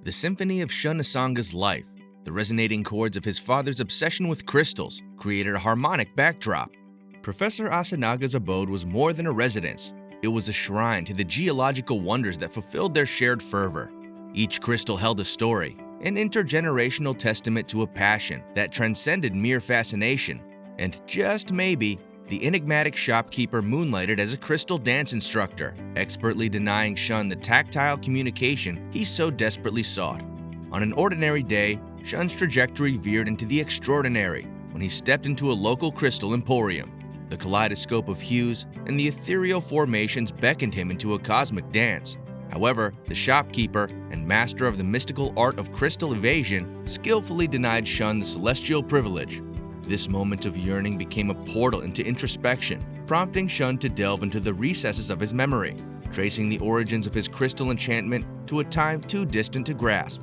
The symphony of Shun Asanga's life, the resonating chords of his father's obsession with crystals, created a harmonic backdrop. Professor Asanaga's abode was more than a residence. It was a shrine to the geological wonders that fulfilled their shared fervor. Each crystal held a story, an intergenerational testament to a passion that transcended mere fascination. And just maybe, the enigmatic shopkeeper moonlighted as a crystal dance instructor, expertly denying Shun the tactile communication he so desperately sought. On an ordinary day, Shun's trajectory veered into the extraordinary when he stepped into a local crystal emporium. The kaleidoscope of hues and the ethereal formations beckoned him into a cosmic dance. However, the shopkeeper and master of the mystical art of crystal evasion skillfully denied Shun the celestial privilege. This moment of yearning became a portal into introspection, prompting Shun to delve into the recesses of his memory, tracing the origins of his crystal enchantment to a time too distant to grasp.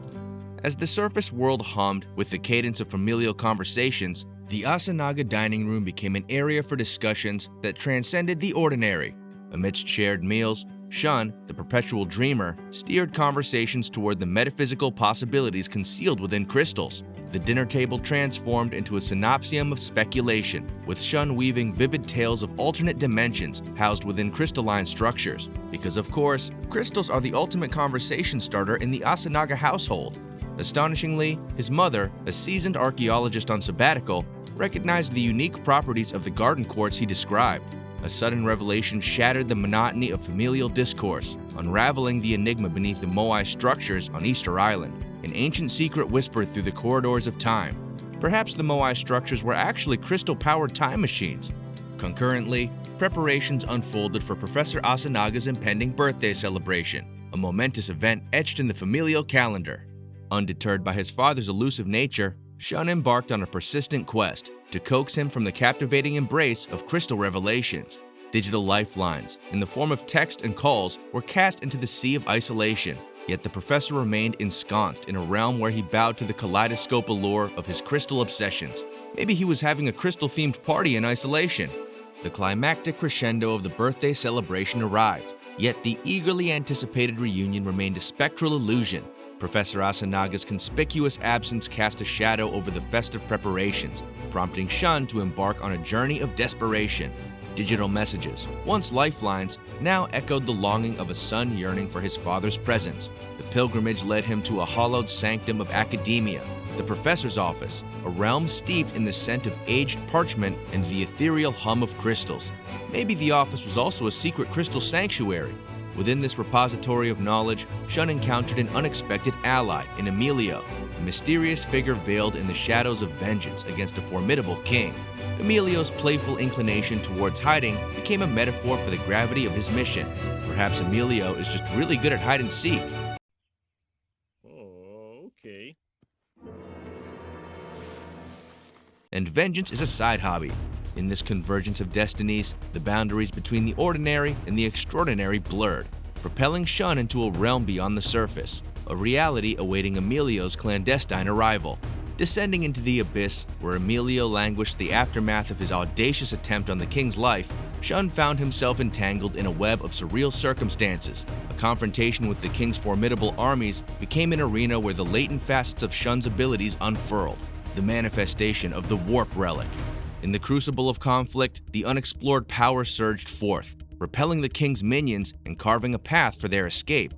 As the surface world hummed with the cadence of familial conversations, the Asanaga dining room became an area for discussions that transcended the ordinary. Amidst shared meals, Shun, the perpetual dreamer, steered conversations toward the metaphysical possibilities concealed within crystals. The dinner table transformed into a synopsium of speculation, with Shun weaving vivid tales of alternate dimensions housed within crystalline structures. Because of course, crystals are the ultimate conversation starter in the Asanaga household. Astonishingly, his mother, a seasoned archaeologist on sabbatical, recognized the unique properties of the garden quartz he described. A sudden revelation shattered the monotony of familial discourse, unraveling the enigma beneath the Moai structures on Easter Island. An ancient secret whispered through the corridors of time. Perhaps the Moai structures were actually crystal-powered time machines. Concurrently, preparations unfolded for Professor Asanaga's impending birthday celebration, a momentous event etched in the familial calendar. Undeterred by his father's elusive nature, Shun embarked on a persistent quest to coax him from the captivating embrace of crystal revelations. Digital lifelines, in the form of text and calls, were cast into the sea of isolation. Yet the professor remained ensconced in a realm where he bowed to the kaleidoscope allure of his crystal obsessions. Maybe he was having a crystal-themed party in isolation. The climactic crescendo of the birthday celebration arrived, yet the eagerly anticipated reunion remained a spectral illusion. Professor Asanaga's conspicuous absence cast a shadow over the festive preparations, prompting Shun to embark on a journey of desperation. Digital messages, once lifelines, now echoed the longing of a son yearning for his father's presence. The pilgrimage led him to a hallowed sanctum of academia, the professor's office, a realm steeped in the scent of aged parchment and the ethereal hum of crystals. Maybe the office was also a secret crystal sanctuary. Within this repository of knowledge, Shun encountered an unexpected ally in Emilio, a mysterious figure veiled in the shadows of vengeance against a formidable king. Emilio's playful inclination towards hiding became a metaphor for the gravity of his mission. Perhaps Emilio is just really good at hide and seek. Okay. And vengeance is a side hobby. In this convergence of destinies, the boundaries between the ordinary and the extraordinary blurred, propelling Shun into a realm beyond the surface, a reality awaiting Emilio's clandestine arrival. Descending into the abyss where Emilio languished the aftermath of his audacious attempt on the king's life, Shun found himself entangled in a web of surreal circumstances. A confrontation with the king's formidable armies became an arena where the latent facets of Shun's abilities unfurled, the manifestation of the Warp Relic. In the crucible of conflict, the unexplored power surged forth, repelling the king's minions and carving a path for their escape.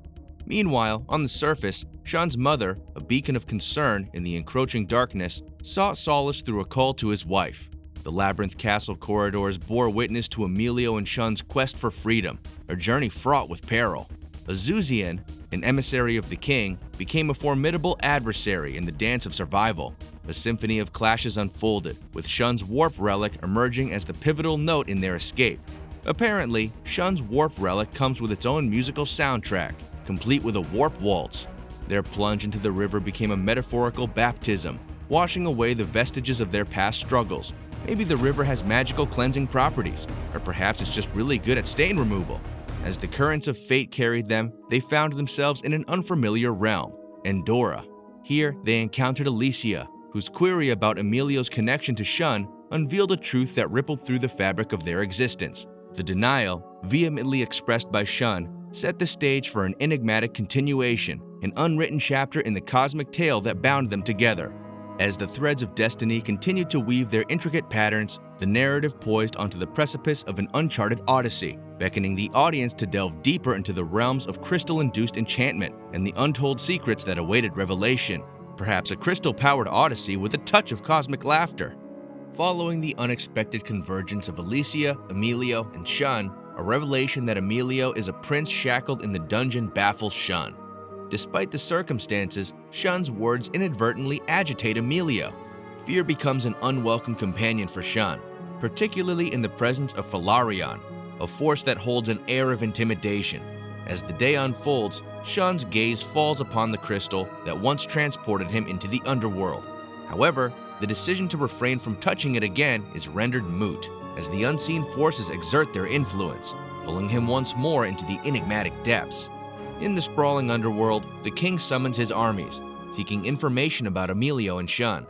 Meanwhile, on the surface, Shun's mother, a beacon of concern in the encroaching darkness, sought solace through a call to his wife. The labyrinth castle corridors bore witness to Emilio and Shun's quest for freedom, a journey fraught with peril. Azuzian, an emissary of the king, became a formidable adversary in the dance of survival. A symphony of clashes unfolded, with Shun's warp relic emerging as the pivotal note in their escape. Apparently, Shun's warp relic comes with its own musical soundtrack, complete with a warp waltz. Their plunge into the river became a metaphorical baptism, washing away the vestiges of their past struggles. Maybe the river has magical cleansing properties, or perhaps it's just really good at stain removal. As the currents of fate carried them, they found themselves in an unfamiliar realm, Endora. Here, they encountered Alicia, whose query about Emilio's connection to Shun unveiled a truth that rippled through the fabric of their existence. The denial, vehemently expressed by Shun, set the stage for an enigmatic continuation, an unwritten chapter in the cosmic tale that bound them together. As the threads of destiny continued to weave their intricate patterns, the narrative poised onto the precipice of an uncharted odyssey, beckoning the audience to delve deeper into the realms of crystal-induced enchantment and the untold secrets that awaited revelation. Perhaps a crystal-powered odyssey with a touch of cosmic laughter. Following the unexpected convergence of Alicia, Emilio, and Shun, a revelation that Emilio is a prince shackled in the dungeon baffles Shun. Despite the circumstances, Shun's words inadvertently agitate Emilio. Fear becomes an unwelcome companion for Shun, particularly in the presence of Falarion, a force that holds an air of intimidation. As the day unfolds, Shun's gaze falls upon the crystal that once transported him into the underworld. However, the decision to refrain from touching it again is rendered moot, as the unseen forces exert their influence, pulling him once more into the enigmatic depths. In the sprawling underworld, the king summons his armies, seeking information about Emilio and Shun.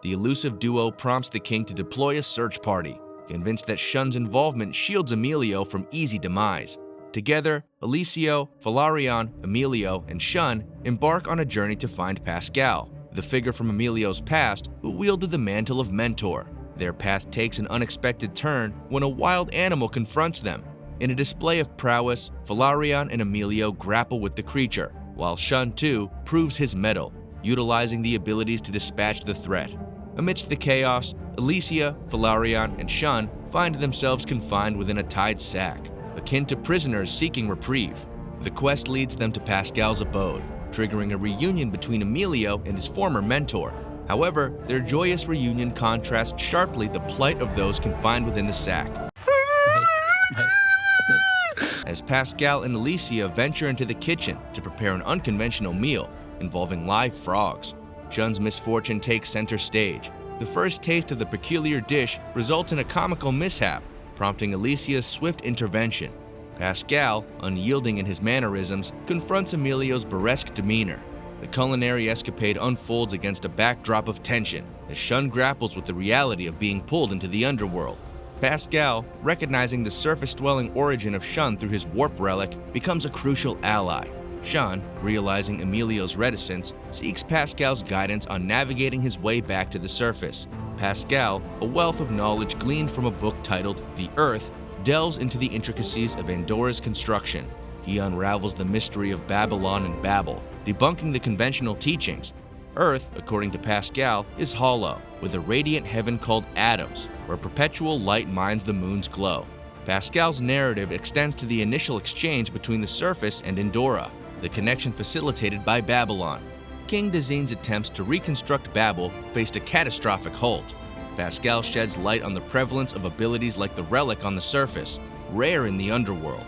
The elusive duo prompts the king to deploy a search party, convinced that Shun's involvement shields Emilio from easy demise. Together, Alicio, Falarion, Emilio, and Shun embark on a journey to find Pascal, the figure from Emilio's past who wielded the mantle of mentor. Their path takes an unexpected turn when a wild animal confronts them. In a display of prowess, Falarion and Emilio grapple with the creature, while Shun too proves his mettle, utilizing the abilities to dispatch the threat. Amidst the chaos, Alicia, Falarion, and Shun find themselves confined within a tied sack, akin to prisoners seeking reprieve. The quest leads them to Pascal's abode, triggering a reunion between Emilio and his former mentor. However, their joyous reunion contrasts sharply the plight of those confined within the sack. As Pascal and Alicia venture into the kitchen to prepare an unconventional meal involving live frogs, Shun's misfortune takes center stage. The first taste of the peculiar dish results in a comical mishap, prompting Alicia's swift intervention. Pascal, unyielding in his mannerisms, confronts Emilio's burlesque demeanor. The culinary escapade unfolds against a backdrop of tension as Shun grapples with the reality of being pulled into the underworld. Pascal, recognizing the surface-dwelling origin of Shun through his warp relic, becomes a crucial ally. Shun, realizing Emilio's reticence, seeks Pascal's guidance on navigating his way back to the surface. Pascal, a wealth of knowledge gleaned from a book titled The Earth, delves into the intricacies of Andora's construction. He unravels the mystery of Babylon and Babel, debunking the conventional teachings. Earth, according to Pascal, is hollow, with a radiant heaven called Atoms, where perpetual light mines the moon's glow. Pascal's narrative extends to the initial exchange between the surface and Endora, the connection facilitated by Babylon. King Dazine's attempts to reconstruct Babel faced a catastrophic halt. Pascal sheds light on the prevalence of abilities like the relic on the surface, rare in the underworld.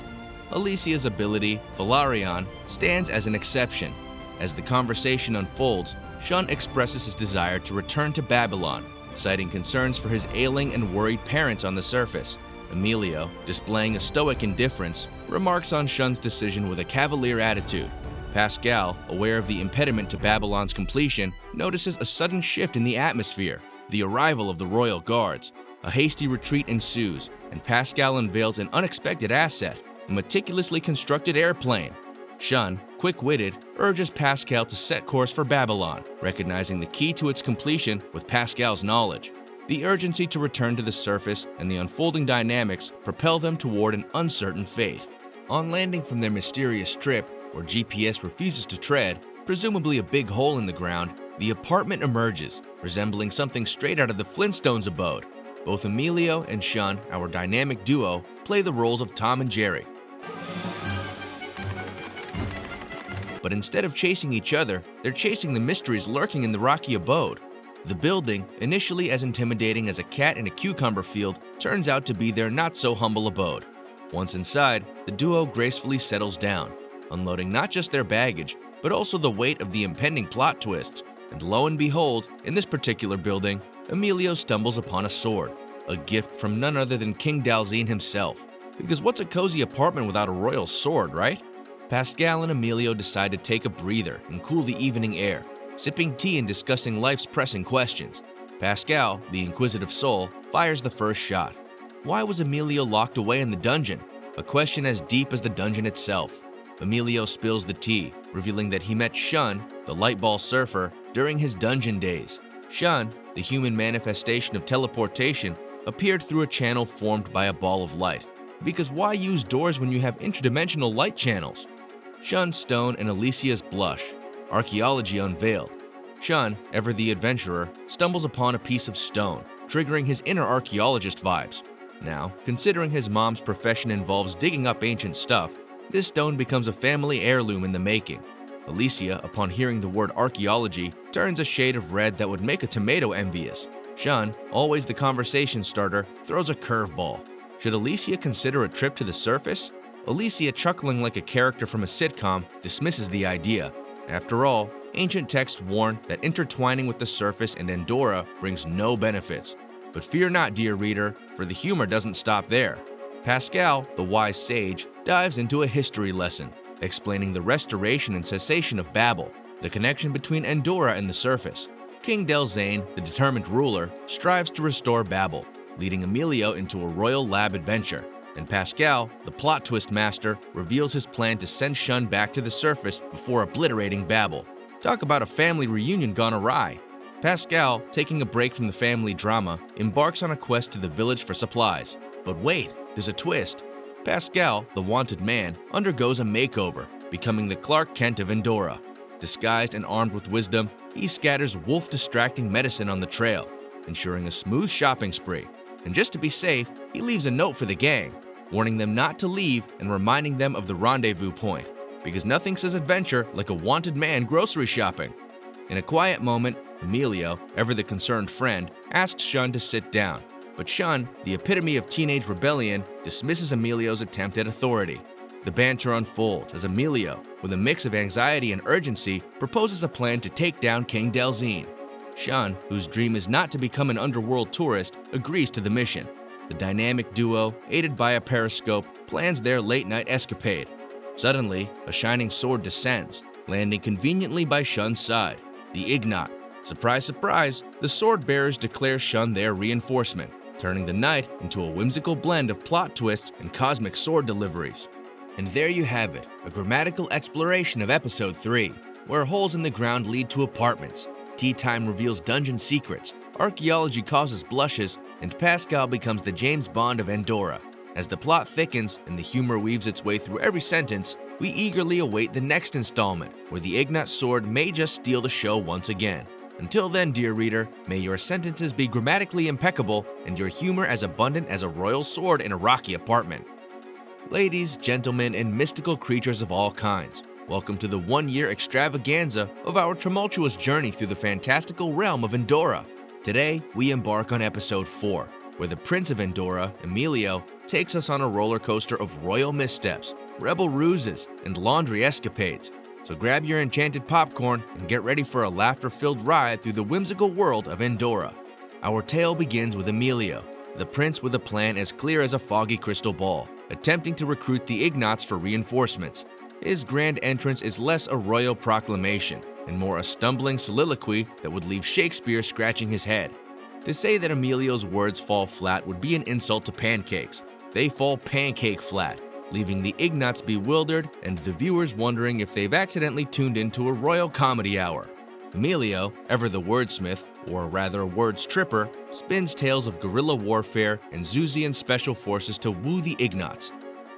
Alicia's ability, Falarion, stands as an exception. As the conversation unfolds, Shun expresses his desire to return to Babylon, citing concerns for his ailing and worried parents on the surface. Emilio, displaying a stoic indifference, remarks on Shun's decision with a cavalier attitude. Pascal, aware of the impediment to Babylon's completion, notices a sudden shift in the atmosphere, the arrival of the royal guards. A hasty retreat ensues, and Pascal unveils an unexpected asset, a meticulously constructed airplane. Shun, quick-witted, urges Pascal to set course for Babylon, recognizing the key to its completion with Pascal's knowledge. The urgency to return to the surface and the unfolding dynamics propel them toward an uncertain fate. On landing from their mysterious trip, where GPS refuses to tread, presumably a big hole in the ground, the apartment emerges, resembling something straight out of the Flintstones' abode. Both Emilio and Shun, our dynamic duo, play the roles of Tom and Jerry. But instead of chasing each other, they're chasing the mysteries lurking in the rocky abode. The building, initially as intimidating as a cat in a cucumber field, turns out to be their not-so-humble abode. Once inside, the duo gracefully settles down, unloading not just their baggage, but also the weight of the impending plot twists. And lo and behold, in this particular building, Emilio stumbles upon a sword, a gift from none other than King Dalzine himself. Because what's a cozy apartment without a royal sword, right? Pascal and Emilio decide to take a breather and cool the evening air, sipping tea and discussing life's pressing questions. Pascal, the inquisitive soul, fires the first shot. Why was Emilio locked away in the dungeon? A question as deep as the dungeon itself. Emilio spills the tea, revealing that he met Shun, the lightball surfer, during his dungeon days. Shun, the human manifestation of teleportation, appeared through a channel formed by a ball of light. Because why use doors when you have interdimensional light channels? Shun's stone and Alicia's blush. Archaeology unveiled. Shun, ever the adventurer, stumbles upon a piece of stone, triggering his inner archaeologist vibes. Now, considering his mom's profession involves digging up ancient stuff, this stone becomes a family heirloom in the making. Alicia, upon hearing the word archaeology, turns a shade of red that would make a tomato envious. Shun, always the conversation starter, throws a curveball. Should Alicia consider a trip to the surface? Alicia, chuckling like a character from a sitcom, dismisses the idea. After all, ancient texts warn that intertwining with the surface and Endora brings no benefits. But fear not, dear reader, for the humor doesn't stop there. Pascal, the wise sage, dives into a history lesson, explaining the restoration and cessation of Babel, the connection between Endora and the surface. King Delzane, the determined ruler, strives to restore Babel, leading Emilio into a royal lab adventure. And Pascal, the plot twist master, reveals his plan to send Shun back to the surface before obliterating Babel. Talk about a family reunion gone awry. Pascal, taking a break from the family drama, embarks on a quest to the village for supplies. But wait, there's a twist. Pascal, the wanted man, undergoes a makeover, becoming the Clark Kent of Endora. Disguised and armed with wisdom, he scatters wolf-distracting medicine on the trail, ensuring a smooth shopping spree. And just to be safe, he leaves a note for the gang, warning them not to leave and reminding them of the rendezvous point, because nothing says adventure like a wanted man grocery shopping. In a quiet moment, Emilio, ever the concerned friend, asks Shun to sit down, but Shun, the epitome of teenage rebellion, dismisses Emilio's attempt at authority. The banter unfolds as Emilio, with a mix of anxiety and urgency, proposes a plan to take down King Delzane. Shun, whose dream is not to become an underworld tourist, agrees to the mission. The dynamic duo, aided by a periscope, plans their late-night escapade. Suddenly, a shining sword descends, landing conveniently by Shun's side, the Ignat. Surprise, surprise, the sword bearers declare Shun their reinforcement, turning the night into a whimsical blend of plot twists and cosmic sword deliveries. And there you have it, a grammatical exploration of Episode 3, where holes in the ground lead to apartments, tea time reveals dungeon secrets, archaeology causes blushes, and Pascal becomes the James Bond of Endora. As the plot thickens and the humor weaves its way through every sentence, we eagerly await the next installment, where the Ignat sword may just steal the show once again. Until then, dear reader, may your sentences be grammatically impeccable and your humor as abundant as a royal sword in a rocky apartment. Ladies, gentlemen, and mystical creatures of all kinds, welcome to the one-year extravaganza of our tumultuous journey through the fantastical realm of Endora. Today, we embark on Episode 4, where the Prince of Endora, Emilio, takes us on a roller coaster of royal missteps, rebel ruses, and laundry escapades. So grab your enchanted popcorn and get ready for a laughter-filled ride through the whimsical world of Endora. Our tale begins with Emilio, the prince with a plan as clear as a foggy crystal ball, attempting to recruit the Ignats for reinforcements. His grand entrance is less a royal proclamation and more a stumbling soliloquy that would leave Shakespeare scratching his head. To say that Emilio's words fall flat would be an insult to pancakes. They fall pancake flat, leaving the Ignats bewildered and the viewers wondering if they've accidentally tuned into a royal comedy hour. Emilio, ever the wordsmith, or rather words tripper, spins tales of guerrilla warfare and Zuzian special forces to woo the Ignats.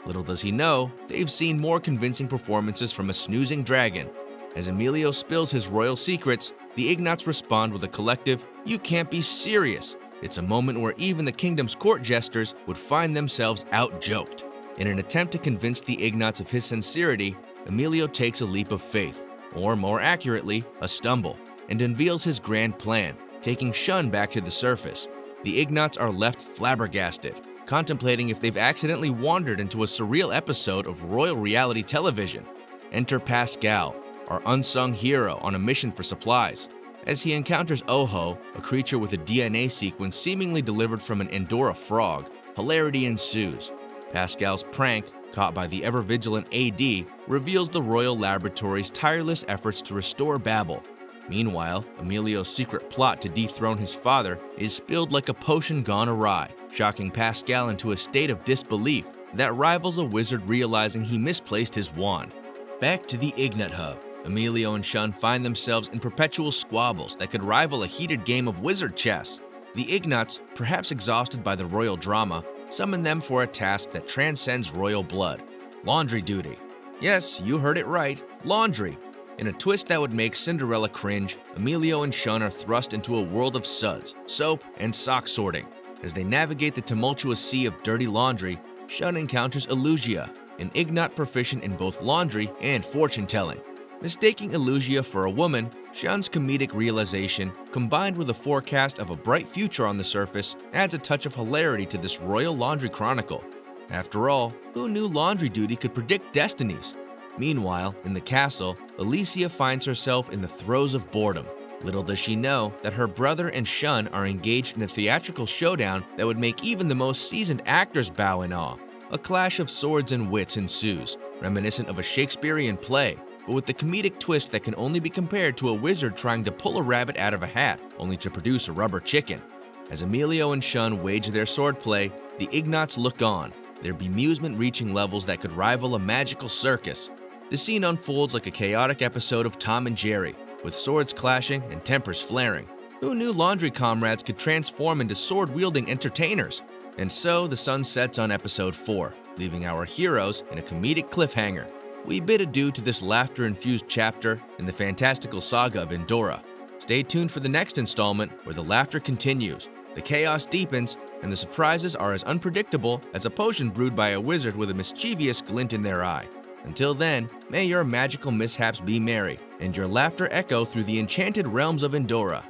Little does he know, they've seen more convincing performances from a snoozing dragon. As Emilio spills his royal secrets, the Ignats respond with a collective, "You can't be serious." It's a moment where even the kingdom's court jesters would find themselves out-joked. In an attempt to convince the Ignats of his sincerity, Emilio takes a leap of faith, or more accurately, a stumble, and unveils his grand plan, taking Shun back to the surface. The Ignats are left flabbergasted, contemplating if they've accidentally wandered into a surreal episode of royal reality television. Enter Pascal, our unsung hero on a mission for supplies. As he encounters Oho, a creature with a DNA sequence seemingly delivered from an Endora frog, hilarity ensues. Pascal's prank, caught by the ever-vigilant AD, reveals the Royal Laboratory's tireless efforts to restore Babel. Meanwhile, Emilio's secret plot to dethrone his father is spilled like a potion gone awry, shocking Pascal into a state of disbelief that rivals a wizard realizing he misplaced his wand. Back to the Ignat Hub, Emilio and Shun find themselves in perpetual squabbles that could rival a heated game of wizard chess. The Ignats, perhaps exhausted by the royal drama, summon them for a task that transcends royal blood: laundry duty. Yes, you heard it right, laundry. In a twist that would make Cinderella cringe, Emilio and Shun are thrust into a world of suds, soap, and sock sorting. As they navigate the tumultuous sea of dirty laundry, Shun encounters Elugia, an Ignat proficient in both laundry and fortune-telling. Mistaking Elugia for a woman, Shun's comedic realization, combined with a forecast of a bright future on the surface, adds a touch of hilarity to this royal laundry chronicle. After all, who knew laundry duty could predict destinies? Meanwhile, in the castle, Alicia finds herself in the throes of boredom. Little does she know that her brother and Shun are engaged in a theatrical showdown that would make even the most seasoned actors bow in awe. A clash of swords and wits ensues, reminiscent of a Shakespearean play, but with the comedic twist that can only be compared to a wizard trying to pull a rabbit out of a hat, only to produce a rubber chicken. As Emilio and Shun wage their swordplay, the Ignats look on, their bemusement reaching levels that could rival a magical circus. The scene unfolds like a chaotic episode of Tom and Jerry, with swords clashing and tempers flaring. Who knew laundry comrades could transform into sword-wielding entertainers? And so the sun sets on episode 4, leaving our heroes in a comedic cliffhanger. We bid adieu to this laughter-infused chapter in the fantastical saga of Endora. Stay tuned for the next installment where the laughter continues, the chaos deepens, and the surprises are as unpredictable as a potion brewed by a wizard with a mischievous glint in their eye. Until then, may your magical mishaps be merry, and your laughter echo through the enchanted realms of Endora.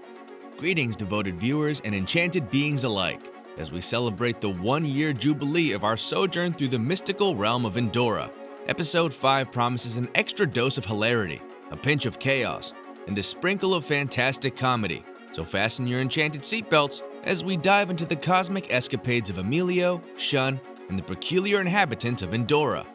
Greetings, devoted viewers and enchanted beings alike, as we celebrate the 1-year jubilee of our sojourn through the mystical realm of Endora. Episode 5 promises an extra dose of hilarity, a pinch of chaos, and a sprinkle of fantastic comedy. So fasten your enchanted seatbelts as we dive into the cosmic escapades of Emilio, Shun, and the peculiar inhabitants of Endora.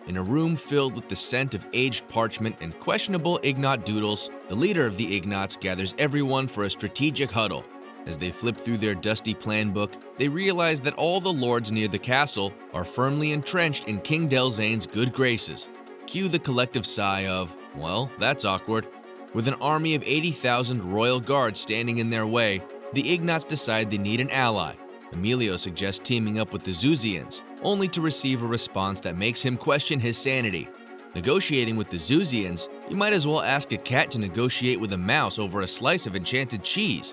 In a room filled with the scent of aged parchment and questionable Ignat doodles, the leader of the Ignats gathers everyone for a strategic huddle. As they flip through their dusty plan book, they realize that all the lords near the castle are firmly entrenched in King Delzane's good graces. Cue the collective sigh of, well, that's awkward. With an army of 80,000 royal guards standing in their way, the Ignats decide they need an ally. Emilio suggests teaming up with the Zuzians, only to receive a response that makes him question his sanity. Negotiating with the Zuzians, you might as well ask a cat to negotiate with a mouse over a slice of enchanted cheese.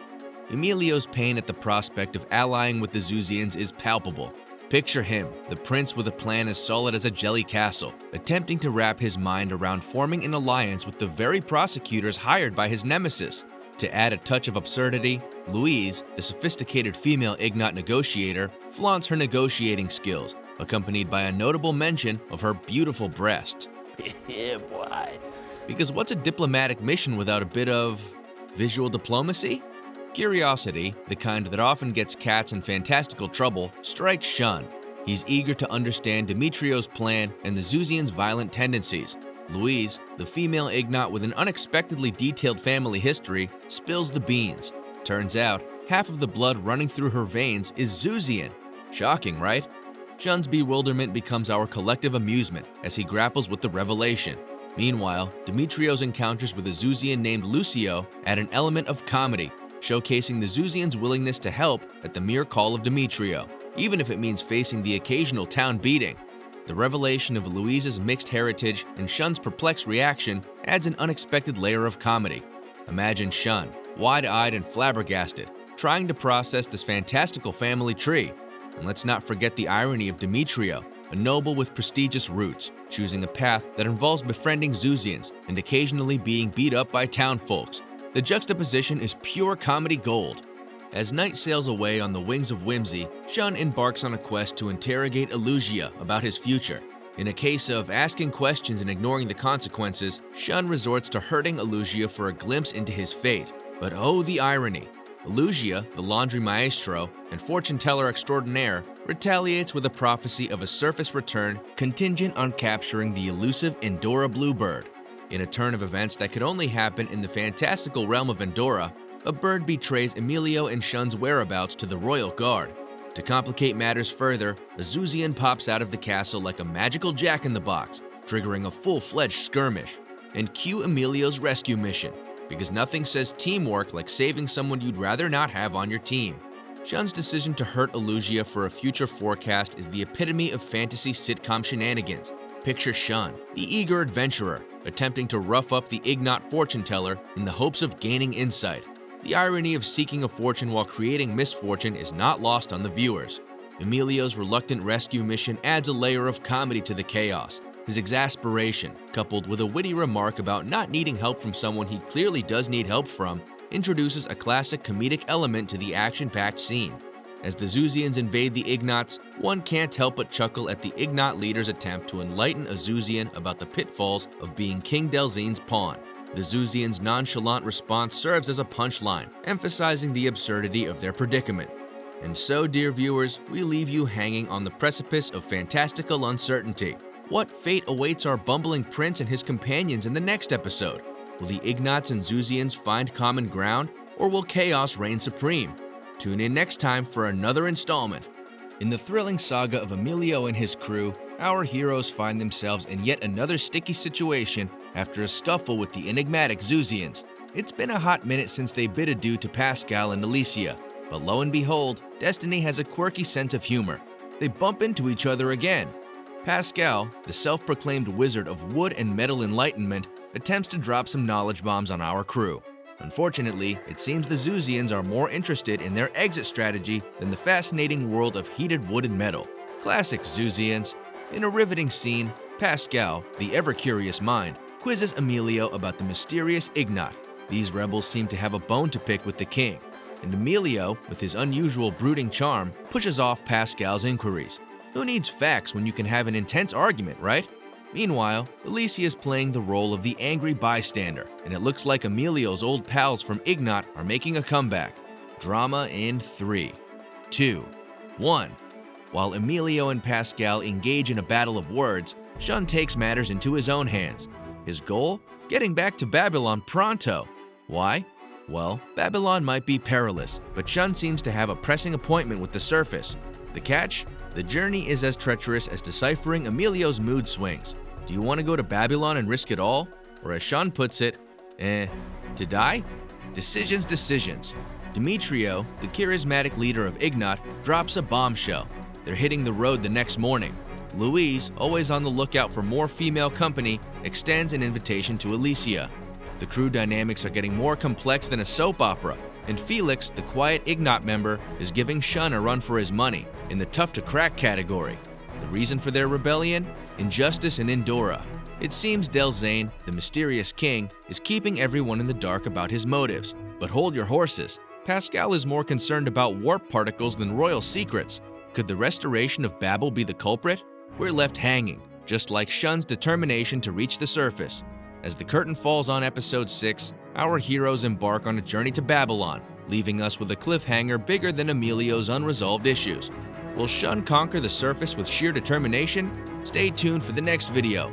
Emilio's pain at the prospect of allying with the Zuzians is palpable. Picture him, the prince with a plan as solid as a jelly castle, attempting to wrap his mind around forming an alliance with the very prosecutors hired by his nemesis. To add a touch of absurdity, Louise, the sophisticated female Ignat negotiator, flaunts her negotiating skills, accompanied by a notable mention of her beautiful breasts. Yeah, boy. Because what's a diplomatic mission without a bit of visual diplomacy? Curiosity, the kind that often gets cats in fantastical trouble, strikes Shun. He's eager to understand Demetrio's plan and the Zuzians' violent tendencies. Louise, the female Ignat with an unexpectedly detailed family history, spills the beans. Turns out, half of the blood running through her veins is Zuzian. Shocking, right? Shun's bewilderment becomes our collective amusement as he grapples with the revelation. Meanwhile, Demetrio's encounters with a Zuzian named Lucio add an element of comedy, showcasing the Zuzians' willingness to help at the mere call of Demetrio, even if it means facing the occasional town beating. The revelation of Louise's mixed heritage and Shun's perplexed reaction adds an unexpected layer of comedy. Imagine Shun, wide-eyed and flabbergasted, trying to process this fantastical family tree. And let's not forget the irony of Demetrio, a noble with prestigious roots, choosing a path that involves befriending Zuzians and occasionally being beat up by townfolks. The juxtaposition is pure comedy gold. As night sails away on the wings of whimsy, Shun embarks on a quest to interrogate Elugia about his future. In a case of asking questions and ignoring the consequences, Shun resorts to hurting Elugia for a glimpse into his fate. But oh, the irony! Elugia, the laundry maestro and fortune teller extraordinaire, retaliates with a prophecy of a surface return contingent on capturing the elusive Endora bluebird. In a turn of events that could only happen in the fantastical realm of Endora, a bird betrays Emilio and Shun's whereabouts to the royal guard. To complicate matters further, a Zuzian pops out of the castle like a magical jack-in-the-box, triggering a full-fledged skirmish. And cue Emilio's rescue mission, because nothing says teamwork like saving someone you'd rather not have on your team. Shun's decision to hurt Elusia for a future forecast is the epitome of fantasy sitcom shenanigans. Picture Shun, the eager adventurer, attempting to rough up the Ignat fortune teller in the hopes of gaining insight. The irony of seeking a fortune while creating misfortune is not lost on the viewers. Emilio's reluctant rescue mission adds a layer of comedy to the chaos. His exasperation, coupled with a witty remark about not needing help from someone he clearly does need help from, introduces a classic comedic element to the action-packed scene. As the Zuzians invade the Ignats, one can't help but chuckle at the Ignat leader's attempt to enlighten a Zuzian about the pitfalls of being King Delzine's pawn. The Zuzians' nonchalant response serves as a punchline, emphasizing the absurdity of their predicament. And so, dear viewers, we leave you hanging on the precipice of fantastical uncertainty. What fate awaits our bumbling prince and his companions in the next episode? Will the Ignats and Zuzians find common ground, or will chaos reign supreme? Tune in next time for another installment. In the thrilling saga of Emilio and his crew, our heroes find themselves in yet another sticky situation after a scuffle with the enigmatic Zuzians. It's been a hot minute since they bid adieu to Pascal and Alicia, but lo and behold, destiny has a quirky sense of humor. They bump into each other again. Pascal, the self-proclaimed wizard of wood and metal enlightenment, attempts to drop some knowledge bombs on our crew. Unfortunately, it seems the Zuzians are more interested in their exit strategy than the fascinating world of heated wood and metal. Classic Zuzians. In a riveting scene, Pascal, the ever-curious mind, quizzes Emilio about the mysterious Ignat. These rebels seem to have a bone to pick with the king, and Emilio, with his unusual brooding charm, pushes off Pascal's inquiries. Who needs facts when you can have an intense argument, right? Meanwhile, Alicia is playing the role of the angry bystander, and it looks like Emilio's old pals from Ignat are making a comeback. Drama in 3, 2, 1. While Emilio and Pascal engage in a battle of words, Shun takes matters into his own hands. His goal? Getting back to Babylon pronto. Why? Well, Babylon might be perilous, but Shun seems to have a pressing appointment with the surface. The catch? The journey is as treacherous as deciphering Emilio's mood swings. Do you want to go to Babylon and risk it all? Or as Shun puts it, to die? Decisions. Demetrio, the charismatic leader of Ignat, drops a bombshell. They're hitting the road the next morning. Louise, always on the lookout for more female company, extends an invitation to Alicia. The crew dynamics are getting more complex than a soap opera, and Felix, the quiet Ignat member, is giving Shun a run for his money in the tough-to-crack category. The reason for their rebellion? Injustice in Endora. It seems Delzane, the mysterious king, is keeping everyone in the dark about his motives. But hold your horses. Pascal is more concerned about warp particles than royal secrets. Could the restoration of Babel be the culprit? We're left hanging, just like Shun's determination to reach the surface. As the curtain falls on episode 6, our heroes embark on a journey to Babylon, leaving us with a cliffhanger bigger than Emilio's unresolved issues. Will Shun conquer the surface with sheer determination? Stay tuned for the next video.